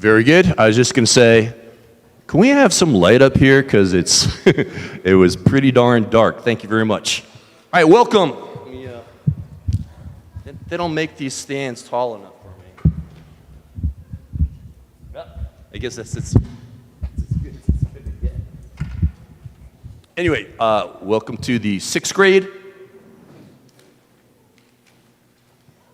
Very good. I was just going to say, can we have some light up here? Because it was pretty darn dark. Thank you very much. All right, welcome. They don't make these stands tall enough for me. Yeah, I guess that's it's good to get. Anyway, welcome to the 6th grade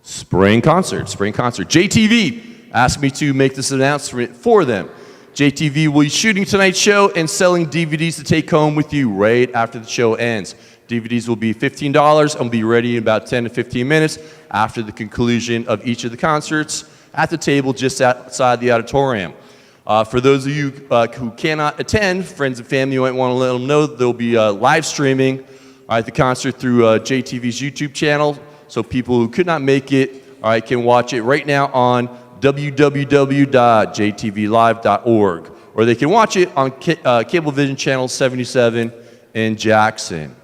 spring concert. JTV asked me to make this announcement for them. JTV will be shooting tonight's show and selling DVDs to take home with you right after the show ends. DVDs will be $15 and will be ready in about 10 to 15 minutes after the conclusion of each of the concerts at the table just outside the auditorium. For those of you who cannot attend, friends and family might want to let them know there'll be live streaming the concert through JTV's YouTube channel, so people who could not make it can watch it right now on www.jtvlive.org, or they can watch it on Cablevision Channel 77 in Jackson.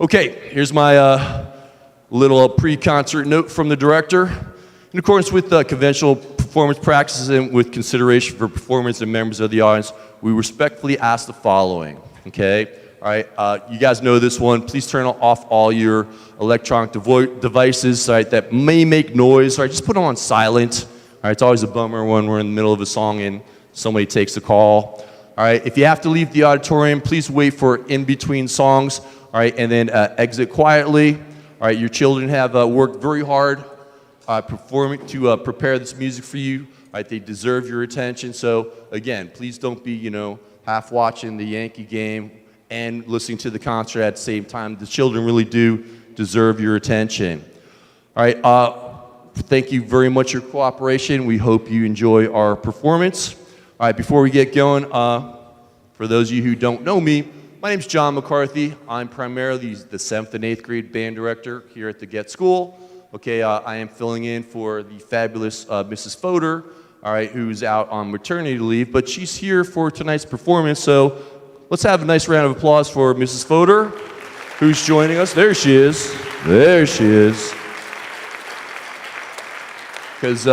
Okay, here's my little pre-concert note from the director. In accordance with conventional performance practices and with consideration for performers and members of the audience, we respectfully ask the following, okay? All right, you guys know this one. Please turn off all your electronic devices that may make noise. All right, just put them on silent. All right, it's always a bummer when we're in the middle of a song and somebody takes the call. All right, if you have to leave the auditorium, please wait for in-between songs, all right, and then exit quietly. All right, your children have worked very hard to prepare this music for you. All right, they deserve your attention. So, again, please don't be, half watching the Yankee game and listening to the concert at the same time. The children really do deserve your attention. All right, thank you very much for your cooperation. We hope you enjoy our performance. All right, before we get going, for those of you who don't know me, my name's John McCarthy. I'm primarily the 7th and 8th grade band director here at the Goetz School. Okay, I am filling in for the fabulous Mrs. Fodor, all right, who's out on maternity leave, but she's here for tonight's performance, so let's have a nice round of applause for Mrs. Fodor, who's joining us. There she is. Because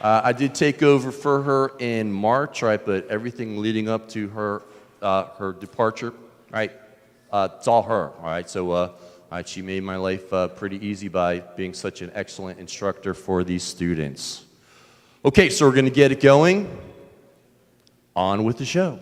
I did take over for her in March, right? But everything leading up to her departure, right? It's all her, all right? So she made my life pretty easy by being such an excellent instructor for these students. Okay, so we're going to get it going. On with the show.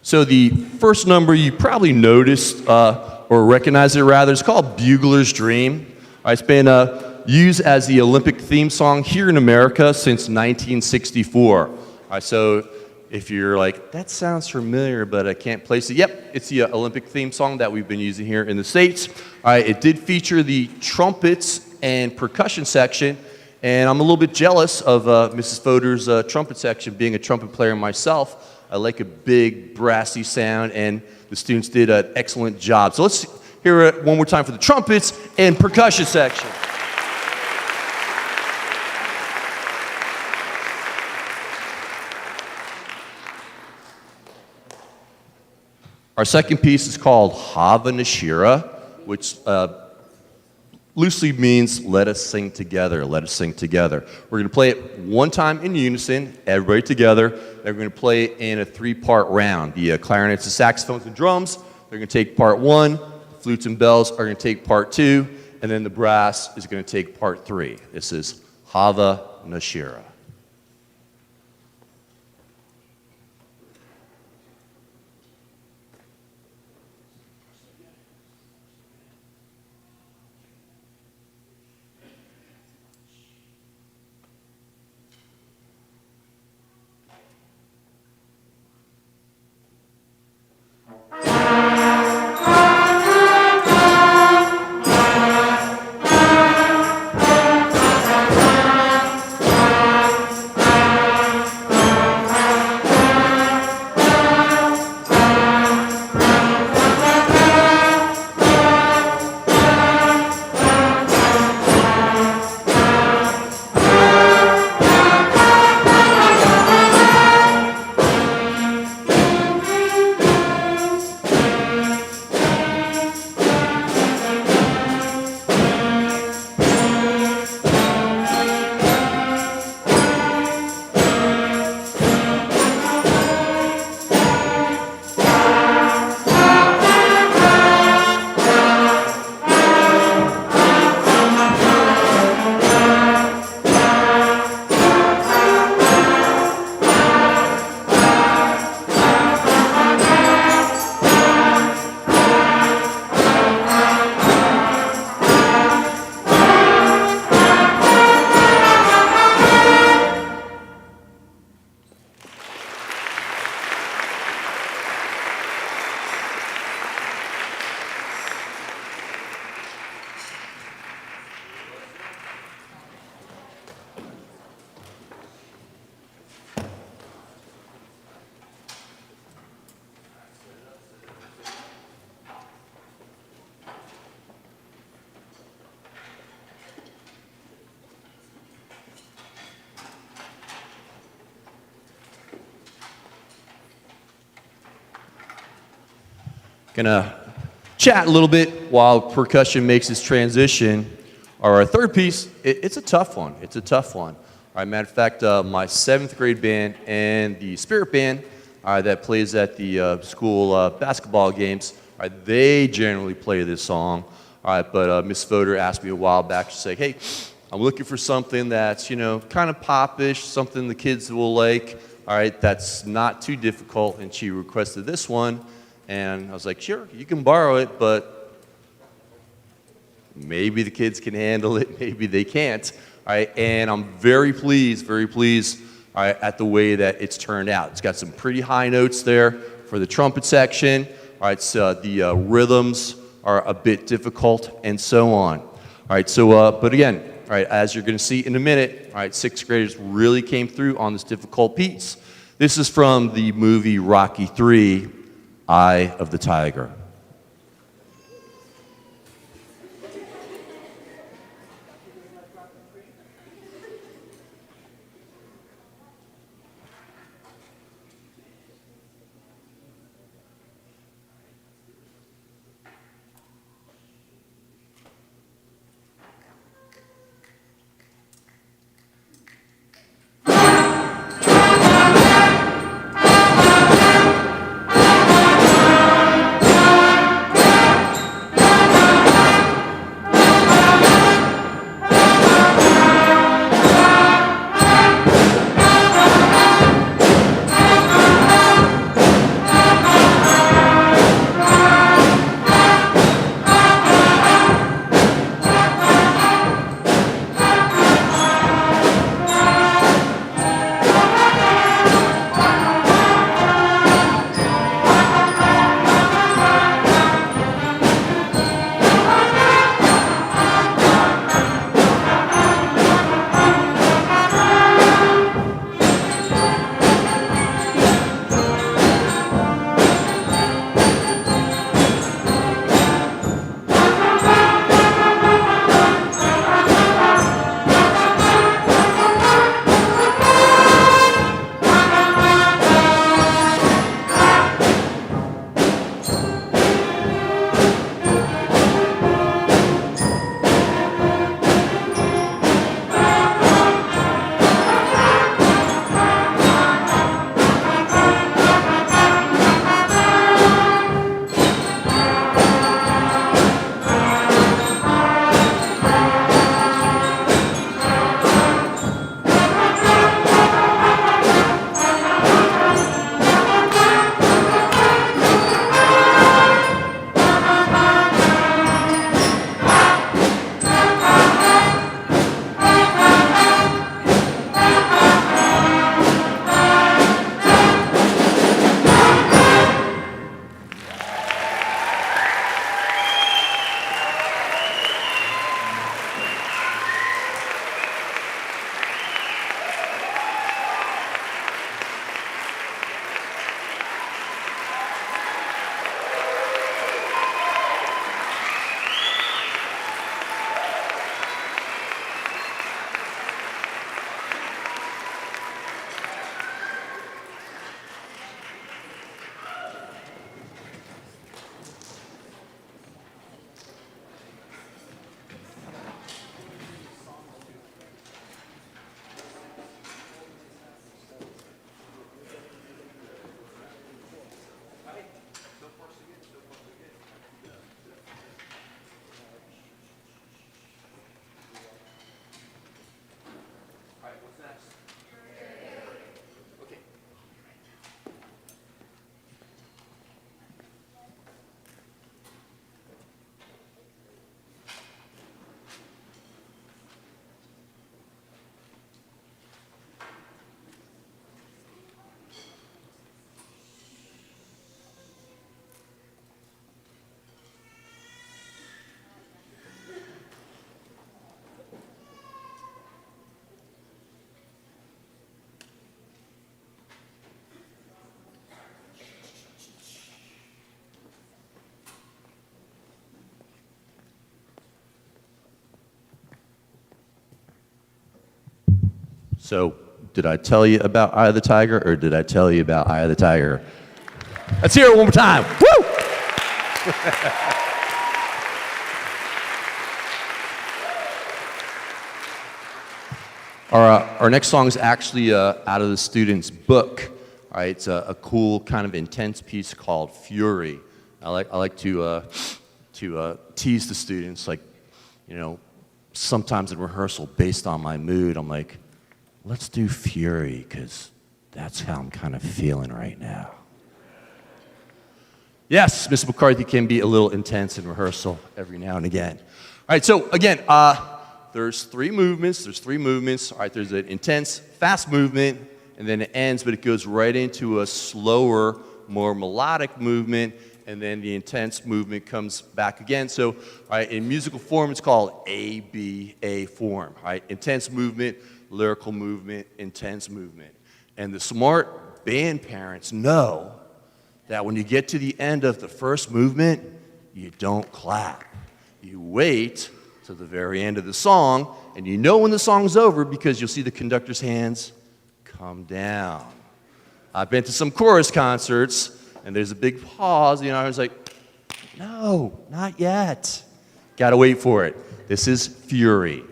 So the first number you probably noticed, or recognize it rather, it's called Bugler's Dream. It's been used as the Olympic theme song here in America since 1964. So if you're like, that sounds familiar, but I can't place it. Yep, it's the Olympic theme song that we've been using here in the States. It did feature the trumpets and percussion section, and I'm a little bit jealous of Mrs. Fodor's trumpet section. Being a trumpet player myself, I like a big brassy sound, and the students did an excellent job. So let's hear it one more time for the trumpets and percussion section. Our second piece is called Havana Shira, which loosely means let us sing together, let us sing together. We're going to play it one time in unison, everybody together. Then we're going to play it in a three-part round. The clarinets, the saxophones, and drums, they're going to take part one. Flutes and bells are going to take part two. And then the brass is going to take part three. This is Havana Shira. Gonna chat a little bit while percussion makes its transition. Our third piece, it's a tough one. It's a tough one. All right, matter of fact, my 7th grade band and the spirit band that plays at the school basketball games, they generally play this song. All right, but Miss Fodor asked me a while back to say, hey, I'm looking for something that's, kind of popish, something the kids will like. All right, that's not too difficult, and she requested this one. And I was like, sure, you can borrow it, but maybe the kids can handle it, maybe they can't. All right, and I'm very pleased, all right, at the way that it's turned out. It's got some pretty high notes there for the trumpet section. All right, so the rhythms are a bit difficult, and so on. All right, so, but again, all right, as you're going to see in a minute, all right, 6th graders really came through on this difficult piece. This is from the movie Rocky III, Eye of the Tiger. So, did I tell you about Eye of the Tiger, or did I tell you about Eye of the Tiger? Let's hear it one more time. Woo! Our next song is actually out of the student's book. All right, it's a cool kind of intense piece called Fury. I like to tease the students, like, you know, sometimes in rehearsal, based on my mood, I'm like, let's do Fury, because that's how I'm kind of feeling right now. Yes, Mr. McCarthy can be a little intense in rehearsal every now and again. All right, so again, there's three movements. All right, there's an intense, fast movement, and then it ends, but it goes right into a slower, more melodic movement, and then the intense movement comes back again. So, all right, in musical form, it's called ABA form. All right, intense movement, lyrical movement, intense movement. And the smart band parents know that when you get to the end of the first movement, you don't clap. You wait to the very end of the song, and you know when the song's over because you'll see the conductor's hands come down. I've been to some chorus concerts, and there's a big pause. You know, I was like, no, not yet. Gotta wait for it. This is Fury.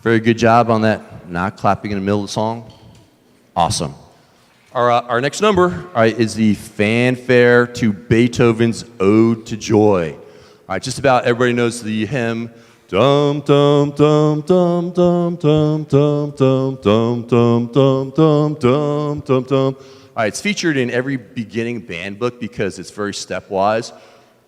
Very good job on that, not clapping in the middle of the song. Awesome. Our next number, all right, is the fanfare to Beethoven's Ode to Joy. All right, just about everybody knows the hymn. Dum dum dum dum dum dum dum dum dum dum dum dum dum dum dum. All right, it's featured in every beginning band book because it's very stepwise.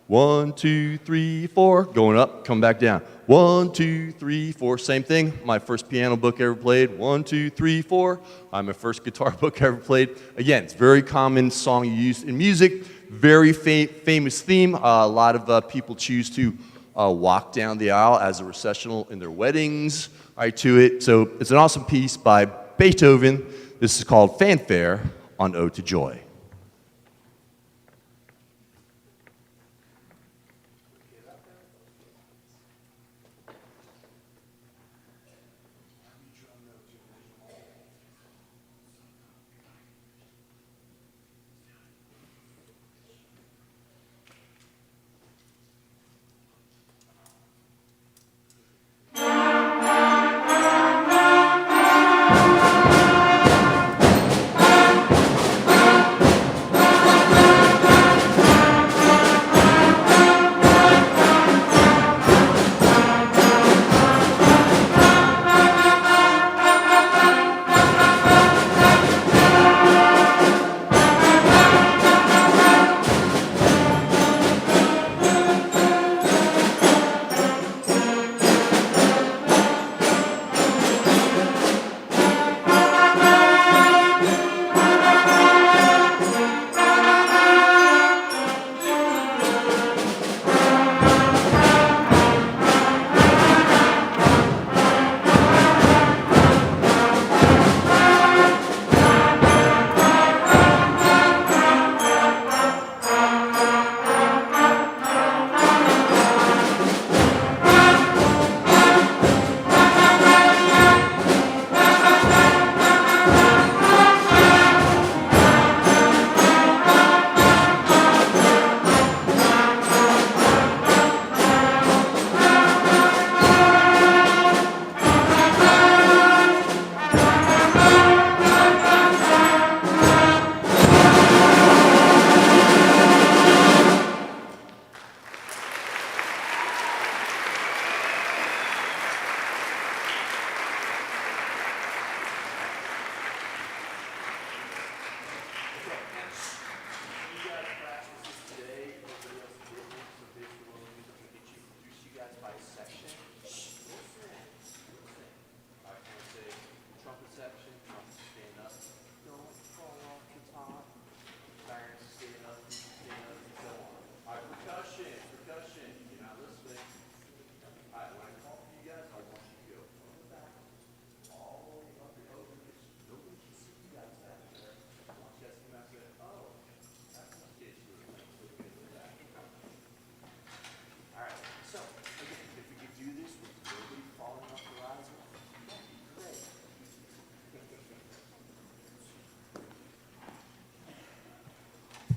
1, 2, 3, 4, going up, come back down. 1, 2, 3, 4, same thing. My first piano book ever played. 1, 2, 3, 4. My first guitar book ever played. Again, it's a very common song you use in music. Very famous theme. A lot of people choose to walk down the aisle as a recessional in their weddings, right, to it. So it's an awesome piece by Beethoven. This is called Fanfare on Ode to Joy.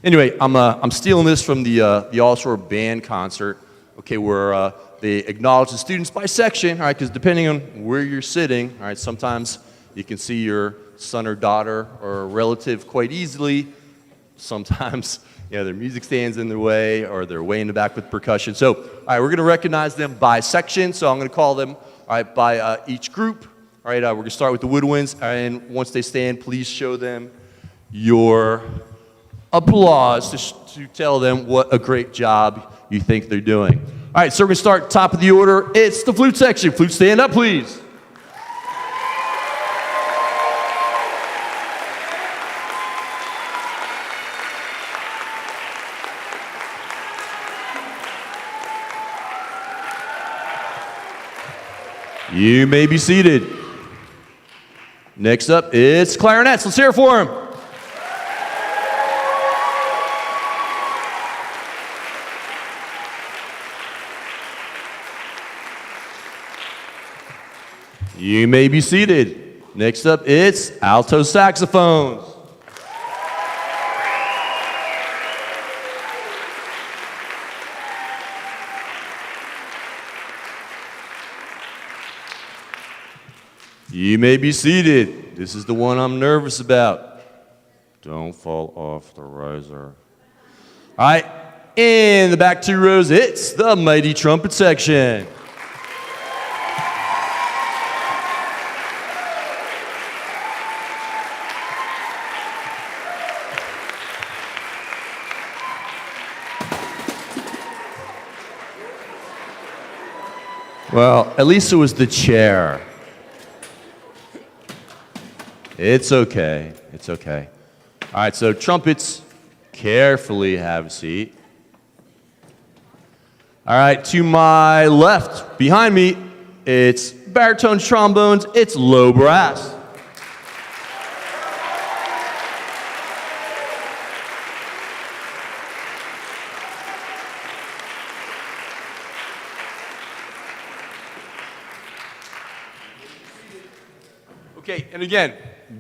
Anyway, I'm stealing this from the All-Shore Band concert, okay, where they acknowledge the students by section, all right, because depending on where you're sitting, all right, sometimes you can see your son or daughter or relative quite easily. Sometimes, their music stands in their way or they're way in the back with percussion. So, all right, we're going to recognize them by section. So I'm going to call them, all right, by each group. All right, we're going to start with the woodwinds, and once they stand, please show them your applause to tell them what a great job you think they're doing. All right, so we're going to start top of the order. It's the flute section. Flute, stand up, please. You may be seated. Next up, it's clarinets. Let's hear it for him. You may be seated. Next up, it's alto saxophones. You may be seated. This is the one I'm nervous about. Don't fall off the riser. All right, in the back 2 rows, it's the mighty trumpet section. Well, at least it was the chair. It's okay. It's okay. All right, so trumpets, carefully have a seat. All right, to my left, behind me, it's baritone trombones, it's low brass. Okay, and again,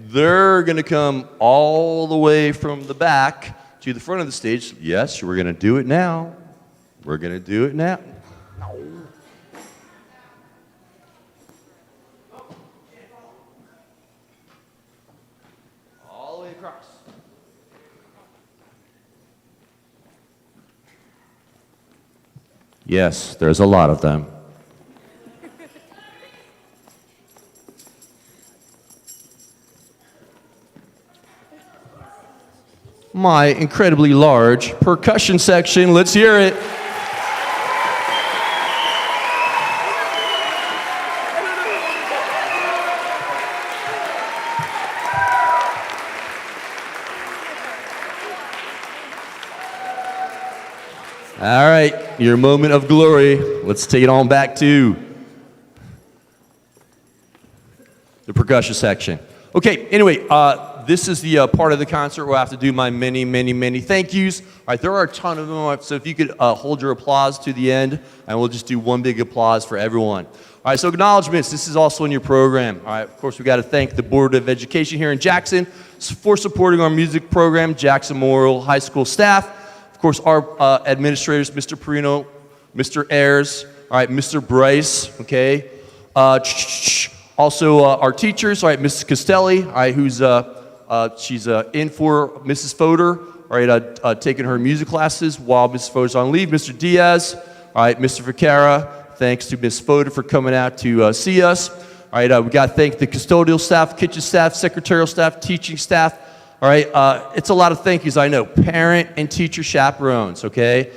they're going to come all the way from the back to the front of the stage. Yes, we're going to do it now. We're going to do it now. All the way across. Yes, there's a lot of them. My incredibly large percussion section. Let's hear it. All right, your moment of glory. Let's take it on back to the percussion section. Okay, anyway, this is the part of the concert where I have to do my many, many, many thank yous. All right, there are a ton of them, so if you could hold your applause to the end, and we'll just do one big applause for everyone. All right, so acknowledgments, this is also in your program. All right, of course, we got to thank the Board of Education here in Jackson for supporting our music program, Jackson Memorial High School staff. Of course, our administrators, Mr. Perino, Mr. Ayers, all right, Mr. Bryce, okay. Also, our teachers, all right, Mrs. Castelli, all right, who's she's in for Mrs. Fodor, all right, taking her music classes while Mrs. Fodor's on leave. Mr. Diaz, all right, Mr. Vacara, thanks to Ms. Fodor for coming out to see us. All right, we got to thank the custodial staff, kitchen staff, secretarial staff, teaching staff. All right, it's a lot of thank yous, I know. Parent and teacher chaperones, okay?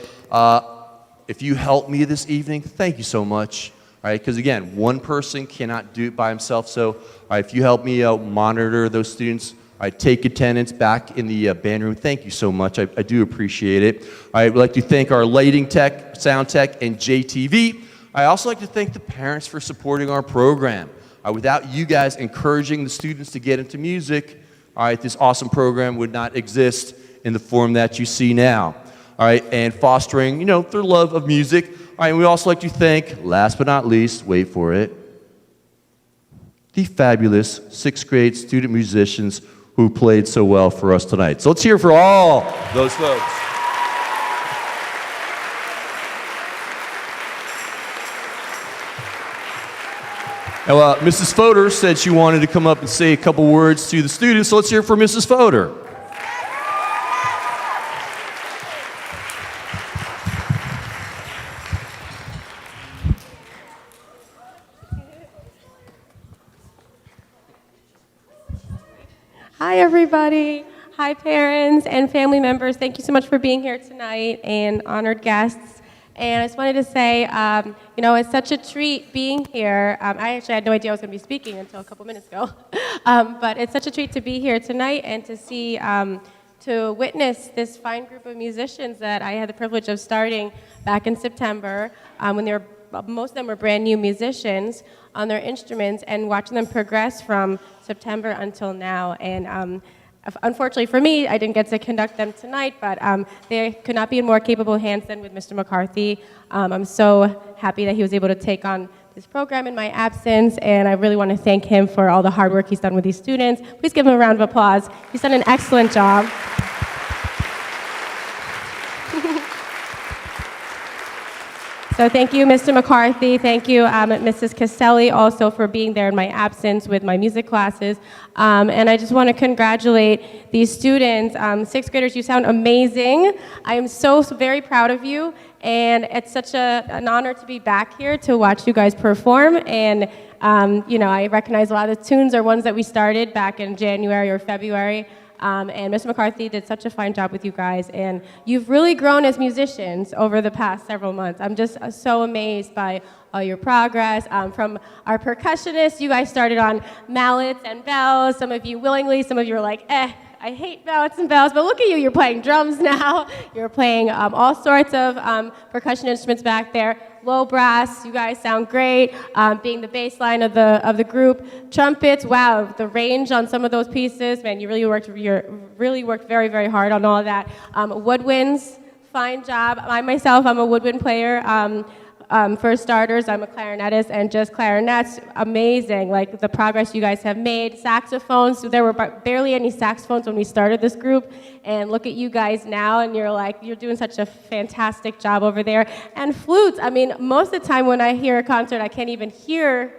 If you helped me this evening, thank you so much. All right, because again, one person cannot do it by himself. So, all right, if you help me monitor those students, all right, take attendance back in the band room. Thank you so much. I do appreciate it. All right, we'd like to thank our lighting tech, sound tech, and JTV. I also like to thank the parents for supporting our program. Without you guys encouraging the students to get into music, all right, this awesome program would not exist in the form that you see now. All right, and fostering, you know, their love of music. All right, and we also like to thank, last but not least, wait for it, the fabulous 6th grade student musicians who played so well for us tonight. So let's hear for all those folks. Now, Mrs. Fodor said she wanted to come up and say a couple words to the students, so let's hear for Mrs. Fodor. Hi, everybody. Hi, parents and family members. Thank you so much for being here tonight and honored guests. And I just wanted to say, it's such a treat being here. I actually had no idea I was going to be speaking until a couple minutes ago. But it's such a treat to be here tonight and to see, to witness this fine group of musicians that I had the privilege of starting back in September when most of them were brand new musicians on their instruments, and watching them progress from September until now. And unfortunately for me, I didn't get to conduct them tonight, but they could not be in more capable hands than with Mr. McCarthy. I'm so happy that he was able to take on this program in my absence, and I really want to thank him for all the hard work he's done with these students. Please give him a round of applause. He's done an excellent job. So thank you, Mr. McCarthy. Thank you, Mrs. Castelli, also for being there in my absence with my music classes. And I just want to congratulate these students. Sixth graders, you sound amazing. I am so very proud of you. And it's such an honor to be back here to watch you guys perform. And, I recognize a lot of the tunes are ones that we started back in January or February. And Mr. McCarthy did such a fine job with you guys, and you've really grown as musicians over the past several months. I'm just so amazed by all your progress. From our percussionists, you guys started on mallets and bells, some of you willingly, some of you were like, I hate mallets and bells, but look at you, you're playing drums now. You're playing all sorts of percussion instruments back there. Low brass, you guys sound great, being the bass line of the group. Trumpets, wow, the range on some of those pieces, man, you really worked very, very hard on all of that. Woodwinds, fine job. I'm a woodwind player. For starters, I'm a clarinetist, and just clarinets, amazing, like the progress you guys have made. Saxophones, there were barely any saxophones when we started this group, and look at you guys now, and you're doing such a fantastic job over there. And flutes, I mean, most of the time when I hear a concert, I can't even hear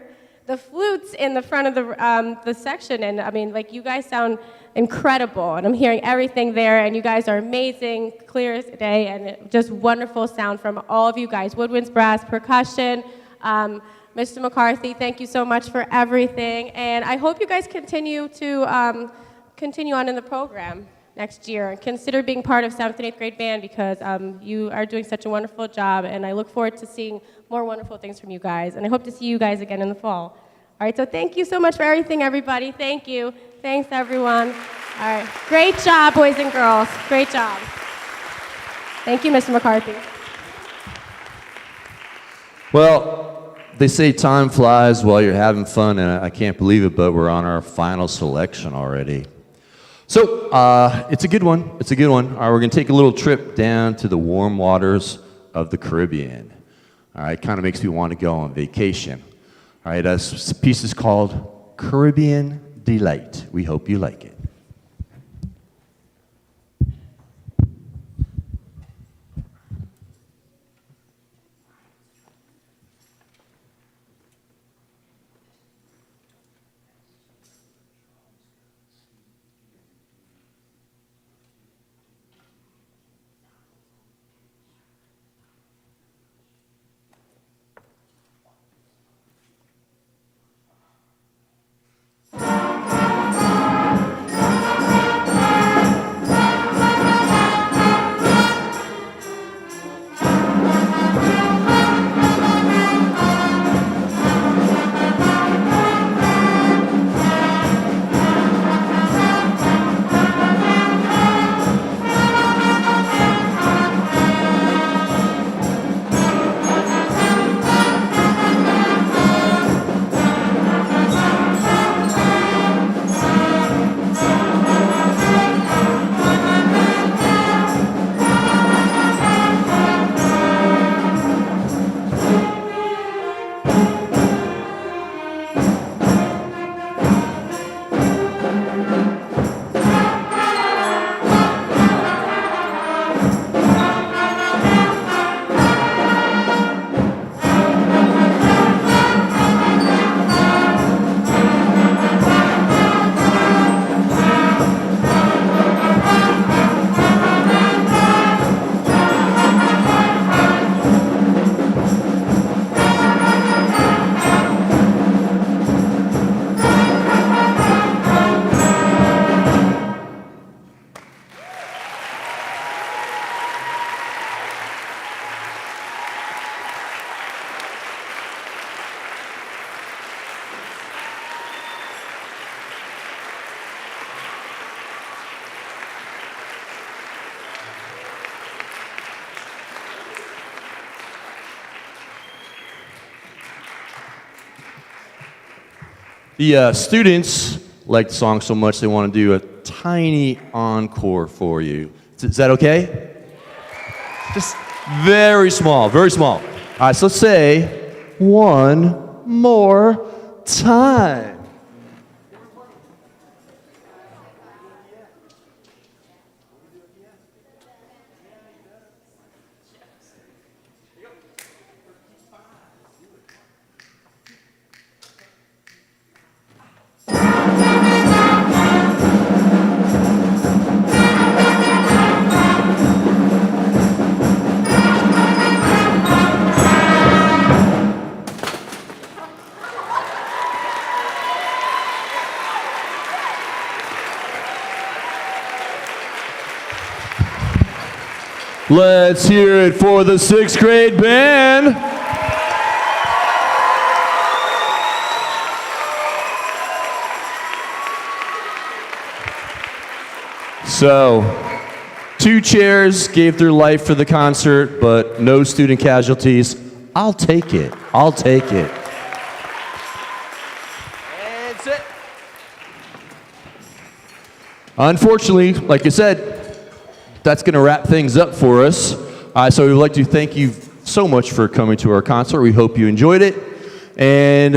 the flutes in the front of the section, and I mean, you guys sound incredible, and I'm hearing everything there, and you guys are amazing, clear as day, and just wonderful sound from all of you guys. Woodwinds, brass, percussion. Mr. McCarthy, thank you so much for everything, and I hope you guys continue to continue on in the program next year, and consider being part of 7th and 8th grade band, because you are doing such a wonderful job, and I look forward to seeing more wonderful things from you guys, and I hope to see you guys again in the fall. All right, so thank you so much for everything, everybody. Thank you. Thanks, everyone. All right, great job, boys and girls. Great job. Thank you, Mr. McCarthy. Well, they say time flies while you're having fun, and I can't believe it, but we're on our final selection already. So, it's a good one. It's a good one. All right, we're going to take a little trip down to the warm waters of the Caribbean. All right, kind of makes me want to go on vacation. All right, this piece is called Caribbean Delight. We hope you like it. The students like the song so much they want to do a tiny encore for you. Is that okay? Just very small, very small. All right, so let's say one more time. Let's hear it for the 6th grade band. So, 2 chairs gave their life for the concert, but no student casualties. I'll take it. I'll take it. And sit. Unfortunately, like I said, that's going to wrap things up for us. So we'd like to thank you so much for coming to our concert. We hope you enjoyed it. And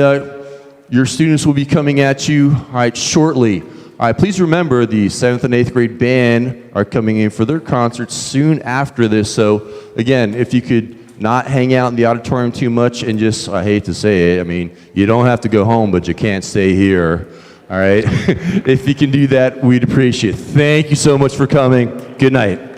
your students will be coming at you shortly. Please remember the 7th and 8th grade band are coming in for their concerts soon after this. So again, if you could not hang out in the auditorium too much and just, I hate to say it, I mean, you don't have to go home, but you can't stay here. All right? If you can do that, we'd appreciate it. Thank you so much for coming. Good night.